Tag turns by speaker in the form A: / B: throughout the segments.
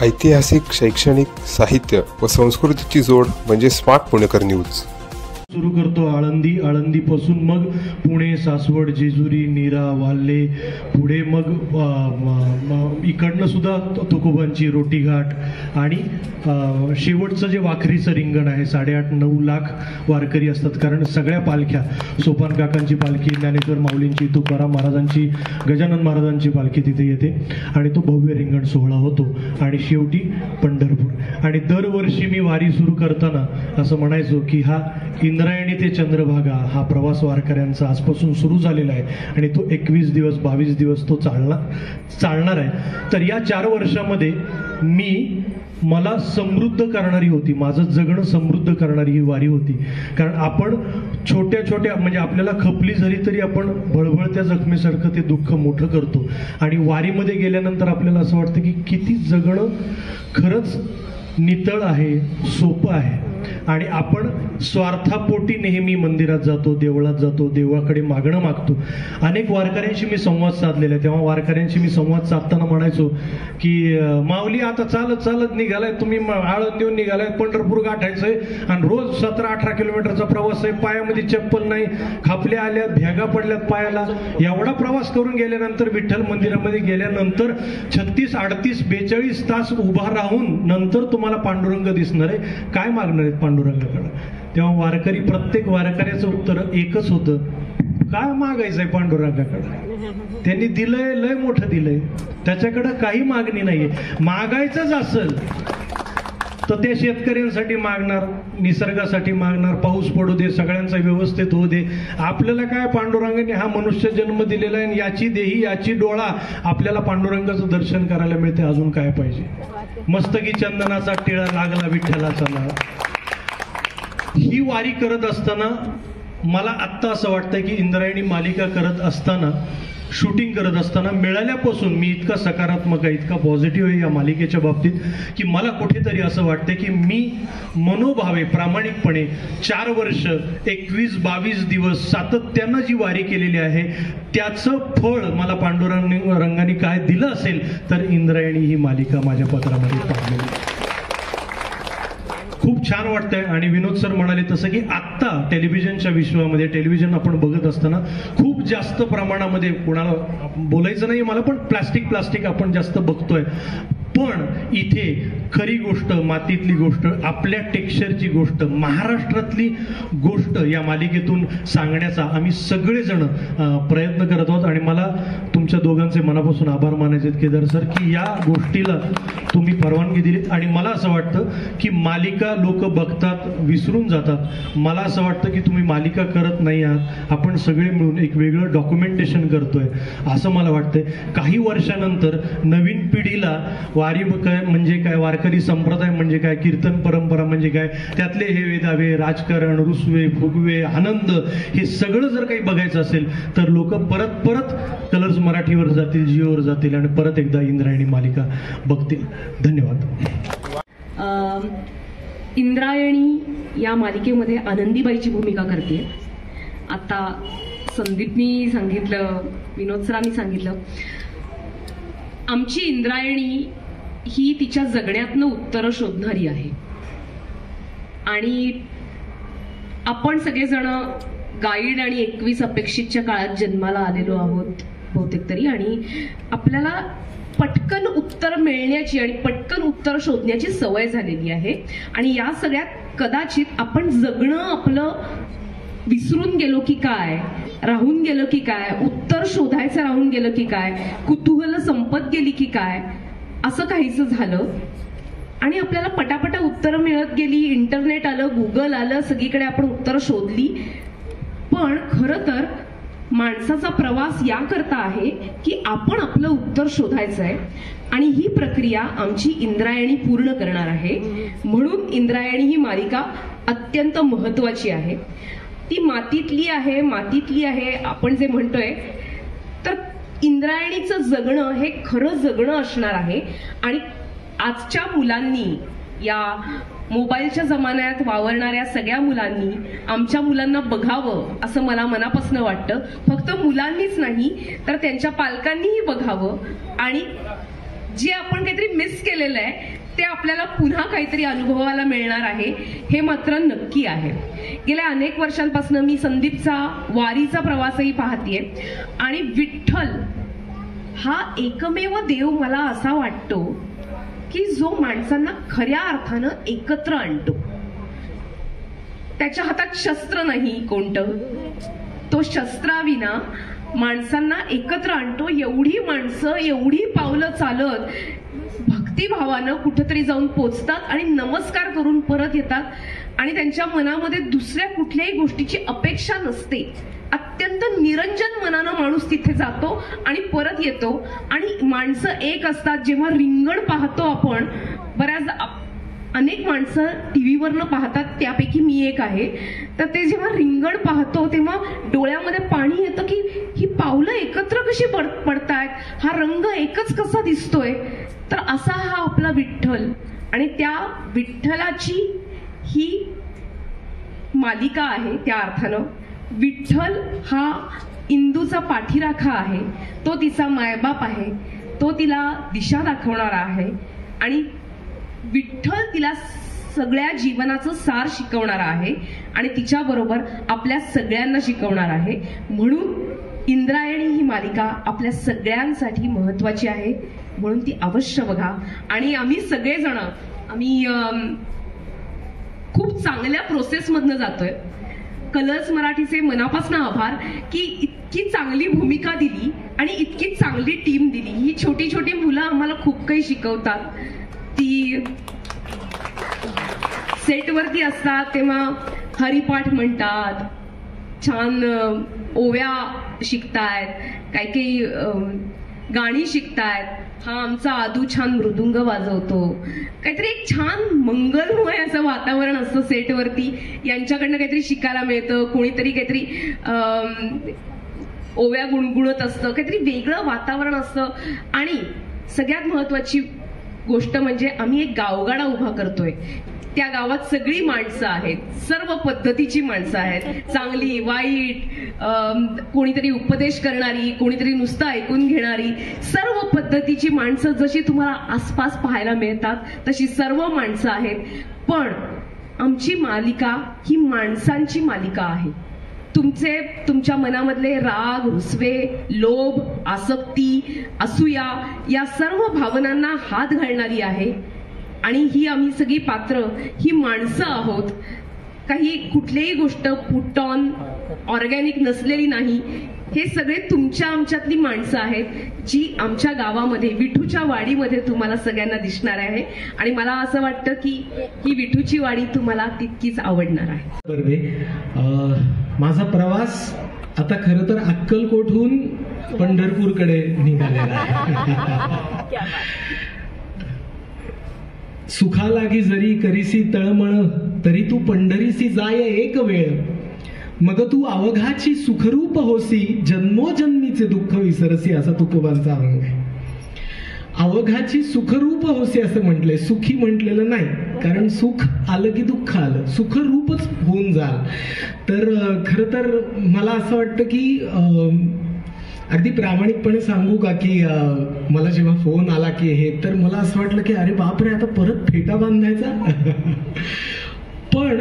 A: ऐतिहासिक, शैक्षणिक, साहित्य व संस्कृतीची जोड म्हणजे स्मार्ट पुणेकर न्यूज.
B: सुरू करतो आळंदीपासून मग पुणे, सासवड, जेजुरी, नीरा, वाल्हे, पुढे मग इकडनं सुद्धा तुकोबांची रोटीघाट आणि शेवटचं जे वाखरीचं रिंगण आहे 8.5-9 लाख वारकरी असतात. कारण सगळ्या पालख्या, सोपान काकांची पालखी, ज्ञानेश्वर माऊलींची, तुकाराम महाराजांची, गजानन महाराजांची पालखी तिथे येते आणि तो भव्य रिंगण सोहळा होतो आणि शेवटी पंढरपूर. आणि दरवर्षी मी वारी सुरू करताना असं म्हणायचो की हा इंद्रायणी ते चंद्रभागा हा प्रवास वारकऱ्यांचा आजपासून सुरू झालेला आहे आणि तो 21 दिवस 22 दिवस तो चालणार आहे. तर या 4 वर्षामध्ये मला समृद्ध करणारी होती, माझं जगणं समृद्ध करणारी ही वारी होती. कारण आपण छोट्या छोट्या म्हणजे आपल्याला खपली झाली तरी आपण बळबळत्या जखमेसारखं ते दुःख मोठं करतो आणि वारीमध्ये गेल्यानंतर आपल्याला असं वाटतं की किती जगणं खरंच नितळ आहे, सोपं आहे. आणि आपण स्वार्थापोटी नेहमी मंदिरात जातो, देवळात जातो, देवळाकडे मागणं मागतो. अनेक वारकऱ्यांशी मी संवाद साधलेला आहे. तेव्हा वारकऱ्यांशी मी संवाद साधताना म्हणायचो की माऊली आता चालत चालत निघालाय तुम्ही, आळंदीहून निघालाय, पंढरपूर गाठायचंय आणि रोज 17-18 किलोमीटरचा प्रवास आहे, पायामध्ये चप्पल नाही, खापल्या आल्यात, भेगा पडल्यात पायाला. एवढा प्रवास करून गेल्यानंतर विठ्ठल मंदिरामध्ये गेल्यानंतर 36, 38, 42 तास उभा राहून नंतर तुम्हाला पांडुरंग दिसणार आहे, काय मागणार आहेत पांडुरंगाकडे? तेव्हा प्रत्येक वारकऱ्याचं उत्तर एकच होतं, काय मागायचंय पांडुरंगाकडे? त्यांनी दिलंय, लय मोठं दिलंय, त्याच्याकडे काही मागणी नाहीये. मागायचंच असेल तर ते शेतकऱ्यांसाठी मागणार, निसर्गासाठी मागणार, पाऊस पडू दे, सगळ्यांचा व्यवस्थित होऊ दे. आपल्याला काय पांडुरंगाने हा मनुष्य जन्म दिलेला आहे, याची देही याची डोळा, आपल्याला पांडुरंगाचं दर्शन करायला मिळते, अजून काय पाहिजे? मस्तकी चंदनाचा टिळा लागला विठ्ठलाचा नाव. ही वारी करत असताना मला आत्ता असं वाटतंय की इंद्रायणी मालिका करत असताना, शूटिंग करत असताना मिळाल्यापासून मी इतका सकारात्मक आहे, इतका पॉझिटिव्ह आहे या मालिकेच्या बाबतीत की मला कुठेतरी असं वाटतं की मी मनोभावे प्रामाणिकपणे 4 वर्ष 21-22 दिवस सातत्यानं जी वारी केलेली आहे त्याचं फळ मला पांडुरंगाने काय दिलं असेल तर इंद्रायणी ही मालिका माझ्या पत्रामध्ये पाहिली. खूप छान वाटतंय. आणि विनोद सर म्हणाले तसं की आत्ता टेलिव्हिजनच्या विश्वामध्ये टेलिव्हिजन आपण बघत असताना खूप जास्त प्रमाणामध्ये, कोणाला बोलायचं नाही मला, पण प्लास्टिक आपण जास्त बघतोय. पण इथे खरी गोष्ट, मातीतली गोष्ट, आपल्या टेक्स्चरची गोष्ट, महाराष्ट्रातली गोष्ट या मालिकेतून सांगण्याचा आम्ही सगळेजण प्रयत्न करत आहोत. आणि मला तुमच्या दोघांचे मनापासून आभार मानायचे आहेत केदार सर की या गोष्टीला तुम्ही परवानगी दिलीत. आणि मला असं वाटतं की मालिका लोक बघतात, विसरून जातात. मला असं वाटतं की तुम्ही मालिका करत नाही आहात, आपण सगळे मिळून एक वेगळं डॉक्युमेंटेशन करतोय असं मला वाटतंय. काही वर्षानंतर नवीन पिढीला वारी म्हणजे काय, वारकरी संप्रदाय म्हणजे काय, कीर्तन परंपरा म्हणजे काय, त्यातले हे वेदावे, राजकारण, रुसवे, फुगवे, आनंद, हे सगळं जर काही बघायचं असेल तर लोक परत कलर्स मराठीवर जातील, जिओवर जातील आणि परत एकदा इंद्रायणी मालिका बघतील. धन्यवाद.
C: इंद्रायणी या मालिकेमध्ये आनंदीबाईची भूमिका करते. आता संदीपनी सांगितलं, विनोद सरांनी सांगितलं, आमची इंद्रायणी ही तिच्या जगण्यातनं उत्तरं शोधणारी आहे. आणि आपण सगळेजण गाईड आणि 21 अपेक्षितच्या काळात जन्माला आलेलो आहोत बहुतेक तरी. आणि आपल्याला पटकन उत्तर मिळण्याची आणि पटकन उत्तर शोधण्याची सवय झालेली आहे. आणि या सगळ्यात कदाचित आपण जगणं आपलं विसरून गेलो की काय, राहून गेलो की काय, उत्तर शोधायचं राहून गेलं की काय, कुतूहल संपत गेली की काय, असं काहीच झालं. आणि आपल्याला पटापटा उत्तरं मिळत गेली, इंटरनेट आलं, गुगल आलं, सगळीकडे आपण उत्तरं शोधली. पण खरं तर माणसाचा प्रवास याकरता आहे की आपण आपलं उत्तर शोधायचं आहे. आणि ही प्रक्रिया आमची इंद्रायणी पूर्ण करणार आहे. म्हणून इंद्रायणी ही मालिका अत्यंत महत्वाची आहे. ती मातीतली आहे आपण जे म्हणतोय, तर इंद्रायणीचं जगणं हे खरं जगणं असणार आहे. आणि आजच्या मुलांनी, या मोबाईलच्या जमान्यात वावरणाऱ्या सगळ्या मुलांनी आमच्या मुलांना बघावं असं मला मनापासून वाटतं. फक्त मुलांनीच नाही तर त्यांच्या पालकांनीही बघावं आणि जे आपण काहीतरी मिस केलेलं आहे ते आपल्याला पुन्हा काहीतरी अनुभवायला मिळणार आहे, हे मात्र नक्की आहे. गेल्या अनेक वर्षांपासून मी संदीपचा वारीचा प्रवासही पाहतेय आणि विठ्ठल हा एकमेव देव मला असा वाटतो की जो माणसांना खऱ्या अर्थानं एकत्र आणतो. त्याच्या हातात शस्त्र नाही कोणतं, तो शस्त्राविना माणसांना एकत्र आणतो. एवढी माणसं एवढी पावलं चालत भक्तिभावानं कुठेतरी जाऊन पोचतात आणि नमस्कार करून परत येतात आणि त्यांच्या मनामध्ये दुसऱ्या कुठल्याही गोष्टीची अपेक्षा नसते. अत्यंत निरंजन मनानं माणूस तिथे जातो आणि परत येतो. आणि माणसं एक असतात. जेव्हा रिंगण पाहतो आपण, बऱ्याच अनेक माणसं टीव्हीवरनं पाहतात, त्यापैकी मी एक आहे, तर ते जेव्हा रिंगण पाहतो तेव्हा डोळ्यामध्ये पाणी येतं की ही पावलं एकत्र कशी पडतायत, हा रंग एकच कसा दिसतोय. तर असा हा आपला विठ्ठल आणि त्या विठ्ठलाची ही मालिका आहे. त्या अर्थानं विठ्ठल हा इंदूचा पाठीराखा आहे, तो तिचा मायबाप आहे, तो तिला दिशा दाखवणारा आहे आणि विठ्ठल तिला सगळ्या जीवनाचं सार शिकवणारा आहे आणि तिच्याबरोबर आपल्या सगळ्यांना शिकवणार आहे. म्हणून इंद्रायणी ही मालिका आपल्या सगळ्यांसाठी महत्वाची आहे, म्हणून ती अवश्य बघा. आणि आम्ही सगळेजण खूप चांगल्या प्रोसेसमधनं जातोय. कलर्स मराठीचे मनापासून आभार की इतकी चांगली भूमिका दिली आणि इतकी चांगली टीम दिली. ही छोटी छोटी मुलं आम्हाला खूप काही शिकवतात. ती सेटवरती असतात तेव्हा हरिपाठ म्हणतात, छान ओव्या शिकतायत, काही गाणी शिकतायत. हा आमचा आदू छान मृदुंग वाजवतो. काहीतरी एक छान मंगलमय असं वातावरण असतं सेटवरती. यांच्याकडनं काहीतरी शिकायला मिळतं. कोणीतरी काहीतरी ओव्या गुणगुणत असतं, काहीतरी वेगळं वातावरण असतं. आणि सगळ्यात महत्वाची गोष्ट म्हणजे आम्ही एक गावगाडा उभा करतोय. त्या गावात सगळी माणसं आहेत, सर्व पद्धतीची माणसं आहेत, चांगली वाईट, कोणीतरी उपदेश करणारी, कोणीतरी नुसतं ऐकून घेणारी, सर्व पद्धतीची माणसं जशी तुम्हाला आसपास पाहायला मिळतात तशी सर्व माणसं आहेत. पण आमची मालिका ही माणसांची मालिका आहे. तुमच्या मनामधले राग, रुसवे, लोभ, आसक्ती, असूया या सर्व भावनांना हात घालणारी आहे. आणि ही आम्ही सगळी पात्र ही माणसं आहोत. काही कुठलीही गोष्ट पुट ऑन ऑर्गॅनिक नसलेली नाही. हे सगळे तुमच्या आमच्यातली माणसं आहेत जी आमच्या गावामध्ये विठूच्या वाडीमध्ये तुम्हाला सगळ्यांना दिसणार आहे. आणि मला असं वाटतं की ही विठूची वाडी तुम्हाला तितकीच आवडणार आहे.
B: माझा प्रवास आता खरं तर अक्कलकोटहून पंढरपूरकडे निघालेला आहे. सुखा लागी जरी करीसी तळमळ, तरी तू पंढरीसी जाय एक वेळ. मग तू अवघाची सुखरूप होसी, जन्मोजन्मीचे दुःख विसरसी, असा तुकोबांचा अभंग आहे. अवघाची सुखरूप होसी असं म्हटलंय, सुखी म्हटलेलं नाही, कारण सुख आलं की दुःख आलं, सुखरूपच होऊन जाल. तर खरं तर मला असं वाटतं की अगदी प्रामाणिकपणे सांगू का की मला जेव्हा फोन आला की हे, तर मला असं वाटलं की अरे बापरे, आता परत फेटा बांधायचा. पण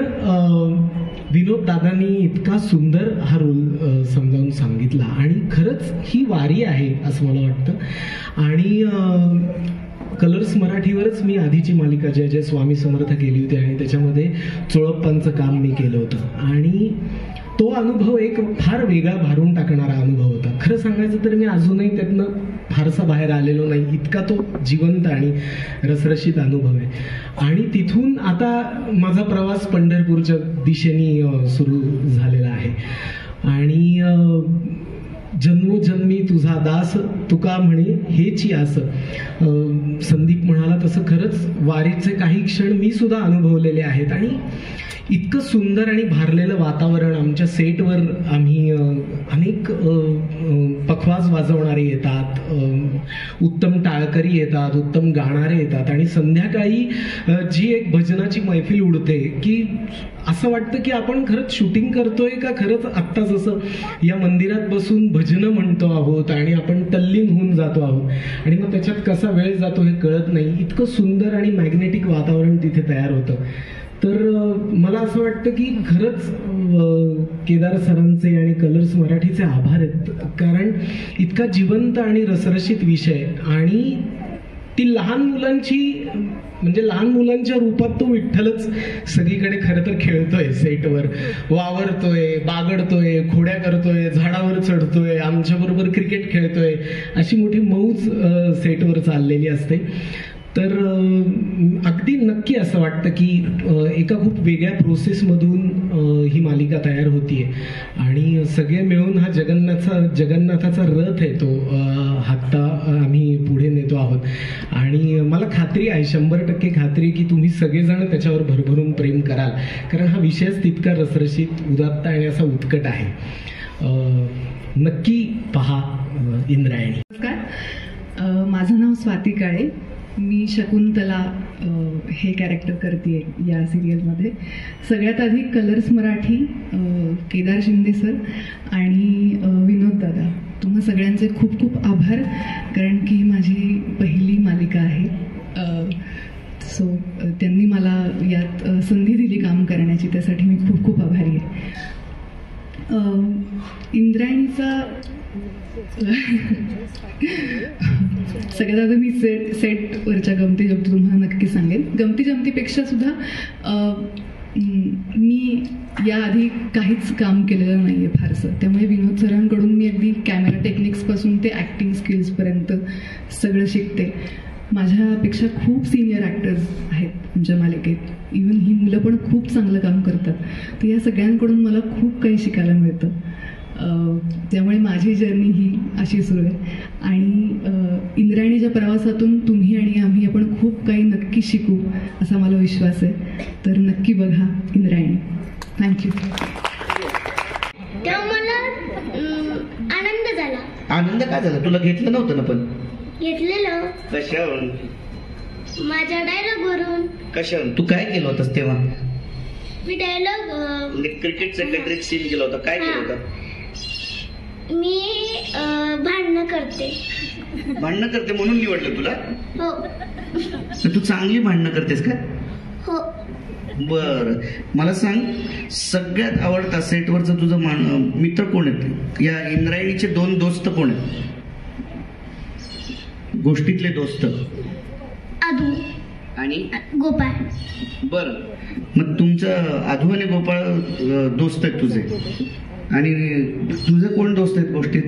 B: विनोद दादांनी इतका सुंदर हा रोल समजावून सांगितला आणि खरंच ही वारी आहे असं मला वाटतं. आणि कलर्स मराठीवरच मी आधीची मालिका जय जय स्वामी समर्थ केली होती आणि त्याच्यामध्ये चोळप्पांचं काम मी केलं होतं आणि तो अनुभव एक फार वेगळा भारून टाकणारा अनुभव होता. खरं सांगायचं तर मी अजूनही त्यातनं फारसा बाहेर आलेलो नाही, इतका तो जिवंत आणि रसरशीत अनुभव आहे. आणि तिथून आता माझा प्रवास पंढरपूरच्या दिशेने सुरू झालेला आहे. आणि जन्मोजन्मी तुझा दास, तुका म्हणे हेची आस. संदीप म्हणाला
D: तसं खरंच वारीचे काही क्षण मी सुद्धा अनुभवलेले आहेत. आणि इतकं सुंदर आणि भारलेलं वातावरण. आमच्या सेटवर आम्ही अनेक पखवाज वाजवणारे येतात, उत्तम टाळकरी येतात, उत्तम गाणारे येतात. आणि संध्याकाळी जी एक भजनाची मैफिल उडते की असं वाटतं की आपण खरंच शूटिंग करतोय का खरंच आत्ता जसं या मंदिरात बसून भजनं म्हणतो आहोत आणि आपण तल्लीन होऊन जातो आहोत. आणि मग त्याच्यात कसा वेळ जातो हे कळत नाही. इतकं सुंदर आणि मॅग्नेटिक वातावरण तिथे तयार होतं. तर मला असं वाटतं की खरंच केदार सरांचे आणि कलर्स मराठीचे आभार आहेत. कारण इतका जिवंत आणि रसरशीत विषय आणि ती लहान मुलांची म्हणजे लहान मुलांच्या रूपात तो विठ्ठलच सगळीकडे खरं तर खेळतोय, सेटवर वावरतोय, बागडतोय, खोड्या करतोय, झाडावर चढतोय, आमच्याबरोबर क्रिकेट खेळतोय, अशी मोठी मौज सेटवर चाललेली असते. तर अगदी नक्की असं वाटतं की एका खूप वेगळ्या प्रोसेसमधून ही मालिका तयार होतीये आणि सगळे मिळून हा जगन्नाथाचा रथ आहे तो हाता आम्ही पुढे नेतो आहोत. आणि मला खात्री आहे, 100% खात्री आहे की तुम्ही सगळेजण त्याच्यावर भरभरून प्रेम कराल, कारण हा विषयच तितका रसरशीत, उदात्त आणि असा उत्कट आहे. नक्की पहा इंद्रायणी.
E: नमस्कार, माझं नाव स्वाती काळे. मी शकुंतला हे कॅरेक्टर करते या सिरियलमध्ये. सगळ्यात आधी कलर्स मराठी, केदार शिंदे सर आणि विनोद दादा, तुम्हा सगळ्यांचे खूप खूप आभार, कारण की ही माझी पहिली मालिका आहे. सो त्यांनी मला यात संधी दिली काम करण्याची, त्यासाठी मी खूप खूप आभारी आहे. इंद्रायणीचा सगळ्यात आधी मी सेटवरच्या गमती जमती तुम्हाला नक्की सांगेन. गमती जमतीपेक्षा सुद्धा मी याआधी काहीच काम केलेलं नाही आहे फारसं, त्यामुळे विनोद सरांकडून मी अगदी कॅमेरा टेक्निक्सपासून ते ॲक्टिंग स्किल्सपर्यंत सगळं शिकते. माझ्यापेक्षा खूप सिनियर ॲक्टर्स आहेत आमच्या मालिकेत. इवन ही मुलं पण खूप चांगलं काम करतात. तर या सगळ्यांकडून मला खूप काही शिकायला मिळतं. त्यामुळे माझी जर्नी ही अशी सुरू आहे. आणि इंद्रायणीच्या प्रवासातून तुम्ही आणि आम्ही आपण खूप काही नक्की शिकू असा मला विश्वास आहे. तर नक्की बघा इंद्रायणी. थँक्यू.
F: तेव्हा मला आनंद झाला.
G: आनंद काय झाला? तुला घेतलं नव्हतं ना? पण
F: घेतलेलं.
G: कशावरून?
F: माझ्या डायलॉग वरून.
G: कशावरून? तू काय केलं होतंस तेव्हा?
F: मी डायलॉग
G: क्रिकेटचा काहीतरी सीन केला होता. काय केलं होतं?
F: मी भांडणं करते.
G: भांडणं करते म्हणून निवडलं तुला?
F: हो.
G: तू चांगली भांडणं करतेस का?
F: हो.
G: बर, मला सांग, सगळ्यात आवडता सेटवरचा तुझा मित्र कोण आहेत? या इंद्रायणीचे 2 दोस्त कोण आहेत? गोष्टीतले दोस्त?
F: आधू
G: आणि
F: गोपाळ.
G: बर, मग तुमचं आधू आणि गोपाळ दोस्त आहेत तुझे, आणि तुझे कोण दोस्त आहेत गोष्टीत?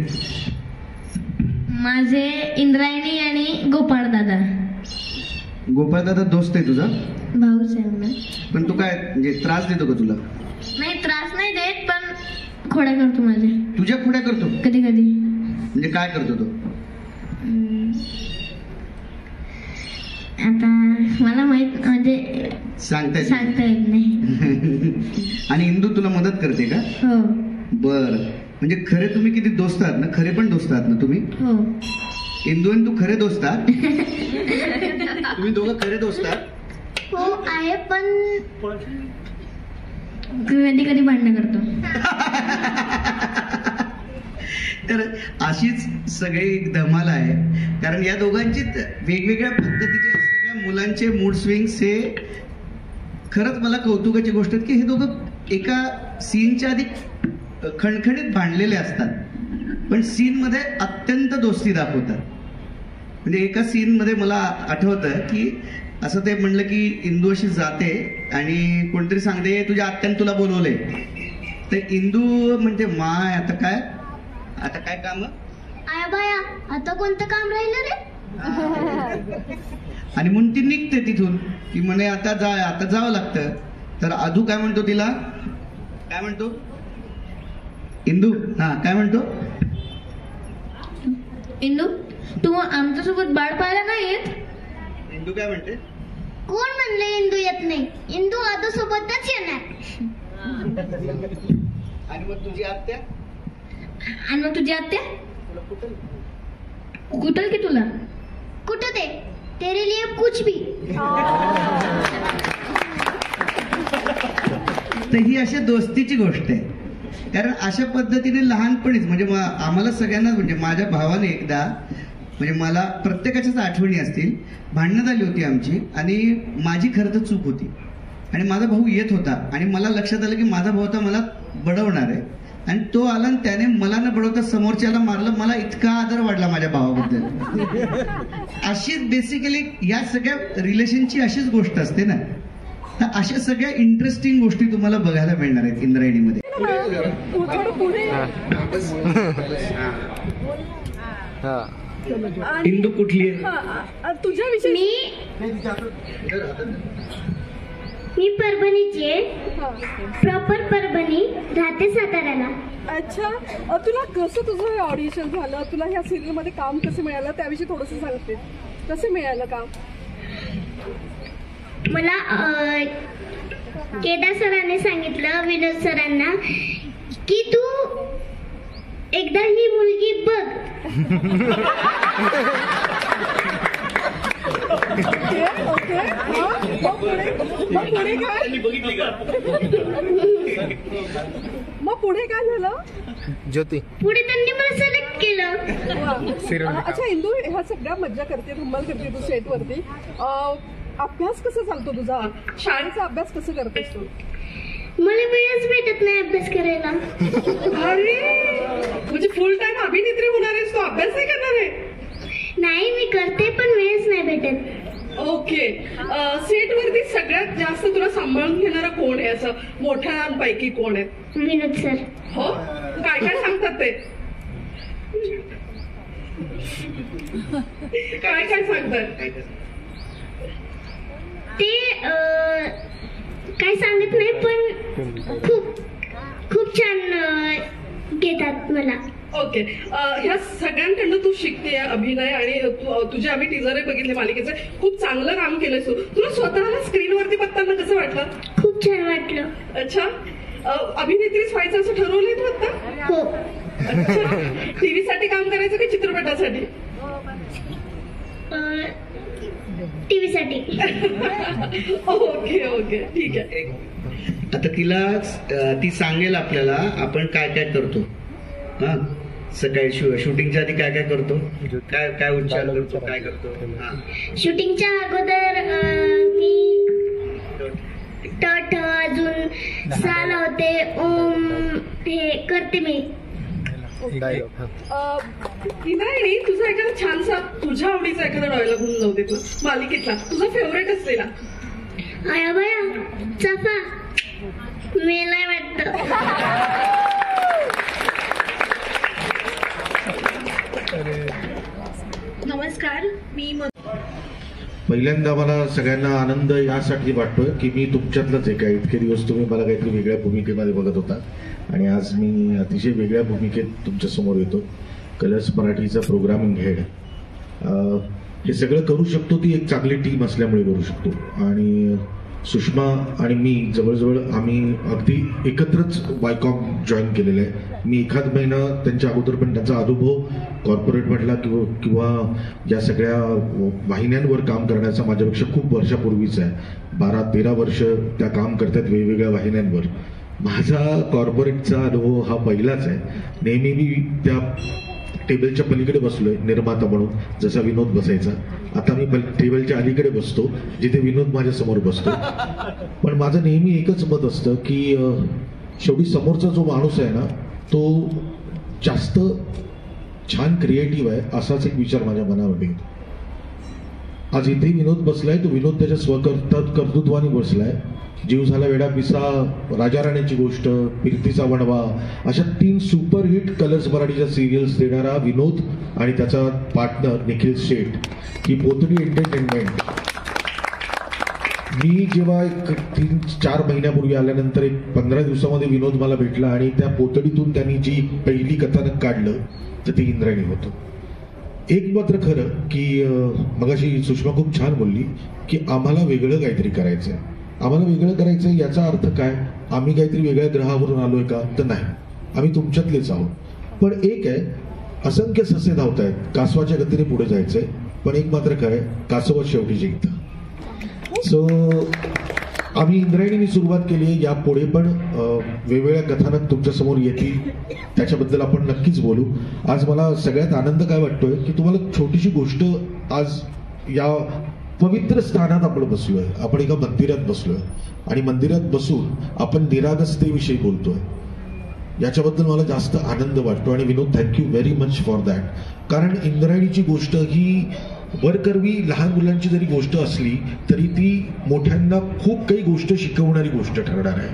F: माझे इंद्रायणी आणि गोपाळ दादा.
G: गोपाळ दादा दोस्त आहे तुझा?
F: भाऊच आहे मला.
G: पण तू काय म्हणजे त्रास देतो का तुला?
F: नाही, त्रास नाही देत, पण खोड्या करतो माझ्या.
G: तुझ्या खोड्या करतो?
F: कधी कधी.
G: म्हणजे काय करतो तो?
F: आता मला माहित, म्हणजे सांगता येत नाही.
G: आणि इंदू तुला मदत करते का?
F: हो.
G: बर, म्हणजे खरे तुम्ही किती दोस्त आहात ना? खरे पण दोस्त आहात ना तुम्ही?
F: हो.
G: इंदू आणि तू खरे दोस्त आहात? तुम्ही दोघं खरे दोस्त आहात?
F: हो आहे, पण कधी कधी भांडणं करतो.
G: तर अशीच सगळी धमाल आहे, कारण या दोघांची वेगवेगळ्या पद्धतीचे सगळ्या मुलांचे मूड स्विंग्स हे खरंच मला कौतुकाची गोष्ट आहे की हे दोघं एका सीनच्या आधी खणखणीत भांडलेले असतात, पण सीन मध्ये अत्यंत दोस्ती दाखवतात. म्हणजे एका सीन मध्ये मला आठवतं की असं ते म्हणलं की इंदू अशी जाते आणि कोणतरी सांगते तुझ्या आत्याने तुला बोलवले, तर इंदू म्हणजे माय आता काय काम?
F: आया बाया, आता कोणतं काम राहिलं रे?
G: आणि म्हणून ती निघते तिथून की म्हणे आता जावं लागतं. तर आधू काय म्हणतो तिला? काय म्हणतो इंदू? हा, काय म्हणतो?
F: इंदू, तू आमच्यासोबत बाळ पाहायला नाही येत?
G: इंदू काय म्हणते?
F: कोण म्हणलं इंदू येत नाही? इंदू आता सोबतच येणार.
G: आणि मग तुझी आत्या?
F: आणि मग तुझी आत्या
E: कुठल की तुला
F: कुठं ते? तेरे लिए कुछ भी.
G: तर ही अशा दोस्तीची गोष्ट आहे. कारण अशा पद्धतीने लहानपणीच म्हणजे आम्हाला सगळ्यांना म्हणजे माझ्या भावाने एकदा म्हणजे मला प्रत्येकाच्याच आठवणी असतील, भांडणं झाली होती आमची आणि माझी खरं तर चूक होती आणि माझा भाऊ येत होता आणि मला लक्षात आलं की माझा भाऊ आता मला बडवणार आहे आणि तो आला आणि त्याने मला न बडवता समोरच्याला मारलं. मला इतका आदर वाढला माझ्या भावाबद्दल. अशीच बेसिकली या सगळ्या रिलेशनची अशीच गोष्ट असते ना. तर अशा सगळ्या इंटरेस्टिंग गोष्टी तुम्हाला बघायला मिळणार आहेत इंद्रायणीमध्ये.
D: इंदू कुठली आहे?
F: तुझ्याविषयी मी परभणीची आहे. प्रॉपर परभणी, राहते साताऱ्याला.
H: अच्छा, तुला कसं तुझं हे ऑडिशन झालं? तुला ह्या सिरियल मध्ये काम कसं मिळालं त्याविषयी थोडंसं सांगते. कसं मिळालं काम?
F: मला केदार सरांनी सांगितलं, विनोद सरांना, की तू एकदा ही मुलगी बघ.
H: ओके. मग पुढे काय झालं?
I: ज्योती
F: पुढे त्यांनी मला सिलेक्ट केलं.
H: अच्छा इंदू, ह्या सगळ्या मज्जा करते, धम्माल करते तू सेट वरती. अभ्यास कसा चालतो तुझा? शाळेचा अभ्यास कसं करतेस तू?
F: मला वेळच भेटत नाही अभ्यास करायला.
H: अरे म्हणजे फुल टाइम अभिनेत्री होणार आहेस तू, अभ्यास नाही करणार आहे?
F: नाही, मी करते पण वेळच नाही भेटत.
H: ओके. सेट वरती सगळ्यात जास्त तुला सांभाळून घेणारा कोण आहे? असं मोठ्यांपैकी कोण आहे?
F: विनोद सर.
H: हो, काय काय सांगतात ते? काय काय सांगतात
F: ते? काय सांगत नाही पण खूप खूप छान घेतात मला.
H: ओके. ह्या सगळ्यांकडनं तू शिकते अभिनय आणि तुझे आम्ही टीजर बघितले मालिकेचे, खूप चांगलं काम केलंयस तू. तुला स्वतःला स्क्रीनवरती बघताना कसं वाटलं?
F: खूप छान वाटलं.
H: अच्छा, अभिनेत्रीच व्हायचं असं ठरवलंय तू आता?
F: हो.
H: अच्छा, टीव्ही साठी काम करायचं की चित्रपटासाठी?
F: टीव्ही साठी.
H: ओके ओके, ठीक आहे.
G: आता ती सांगेल आपल्याला आपण काय काय करतो. हा, सकाळी शूटिंगच्या आधी काय काय करतो, काय काय उच्चार करतो, काय करतो.
F: शूटिंगच्या अगोदर मी टट, अजून सा लावते, ओम, हे करते मी.
H: इंद्रायणी, तुझा एखादा छानसा तुझ्या आवडीचा एखादा डायलॉग म्हणून जाऊ दे तू मालिकेतला, तुझा फेवरेट असलेला.
F: आया बाया चाफा मेलाय वाटतं.
J: नमस्कार, मी
K: पहिल्यांदा मला सगळ्यांना आनंद यासाठी वाटतोय की मी तुमच्यातलंच आहे. काय इतके दिवस तुम्ही मला काहीतरी वेगळ्या भूमिकेमध्ये बघत होता आणि आज मी अतिशय वेगळ्या भूमिकेत तुमच्या समोर येतो. कलर्स मराठीचा प्रोग्रामिंग हेड. हे सगळं करू शकतो ती एक चांगली टीम असल्यामुळे करू शकतो. आणि सुषमा आणि मी जवळजवळ आम्ही अगदी एकत्रच वायकॉम जॉईन केलेलं आहे. मी एखाद महिना त्यांच्या अगोदर पण त्यांचा अनुभव कॉर्पोरेट म्हटला किंवा या सगळ्या वाहिन्यांवर काम करण्याचा माझ्यापेक्षा खूप वर्षापूर्वीच आहे. 12-13 वर्ष त्या काम करतात वेगवेगळ्या वाहिन्यांवर. माझा कॉर्पोरेटचा अनुभव हा पहिलाच आहे. नेहमी मी त्या टेबलच्या पलीकडे बसलोय निर्माता म्हणून, जसा विनोद बसायचा. आता मी टेबलच्या अलीकडे बसतो जिथे विनोद माझ्या समोर बसतो. पण माझं नेहमी एकच मत असतं की शेवटी समोरचा जो माणूस आहे ना तो जास्त छान क्रिएटिव्ह आहे असाच एक विचार माझ्या मनामध्ये येतो. आज इथे विनोद बसलाय, तो विनोद त्याच्या कर्तृत्वाने बसलाय. जीव झाला वेडा पिसा, राजा राणीची गोष्ट, फिरतीचा वणवा, अशा 3 सुपरहिट कलर्स मराठीच्या सिरियल्स देणारा विनोद आणि त्याचा पार्टनर निखिल शेठ, ही पोतडी एंटरटेनमेंट. मी जेव्हा एक 3-4 महिन्यापूर्वी आल्यानंतर एक 15 दिवसामध्ये विनोद मला भेटला आणि त्या पोतडीतून त्यांनी जी पहिली कथानक काढलं तर ते इंद्रायणी होतं. एक मात्र खरं की मगाशी सुषमा खूप छान बोलली की आम्हाला वेगळं काहीतरी करायचंय. आम्हाला वेगळं करायचंय याचा अर्थ काय? आम्ही काहीतरी वेगळ्या ग्रहावरून आलोय का? तर नाही, आम्ही तुमच्यातलेच आहोत. पण एक आहे, असंख्य ससे धावतायत, कासवाच्या गतीने पुढे जायचंय. पण एक मात्र काय, कासवच शेवटी जिंकतं. सो आम्ही इंद्रायणीने सुरुवात केली. या पुढे पण वेगवेगळ्या कथानक तुमच्या समोर येतील, त्याच्याबद्दल आपण नक्कीच बोलू. आज मला सगळ्यात आनंद काय वाटतोय की तुम्हाला छोटीशी गोष्ट, आज या पवित्र स्थानात आपण बसलोय, आपण एका मंदिरात बसलोय आणि मंदिरात बसून आपण निरागसतेविषयी बोलतोय. याच्याबद्दल मला जास्त आनंद वाटतो. आणि Vinod, thank you very much for that. कारण इंद्रायणीची गोष्ट ही वरकरवी लहान मुलांची जरी गोष्ट असली तरी ती मोठ्यांना खूप काही गोष्ट शिकवणारी गोष्ट ठरणार आहे.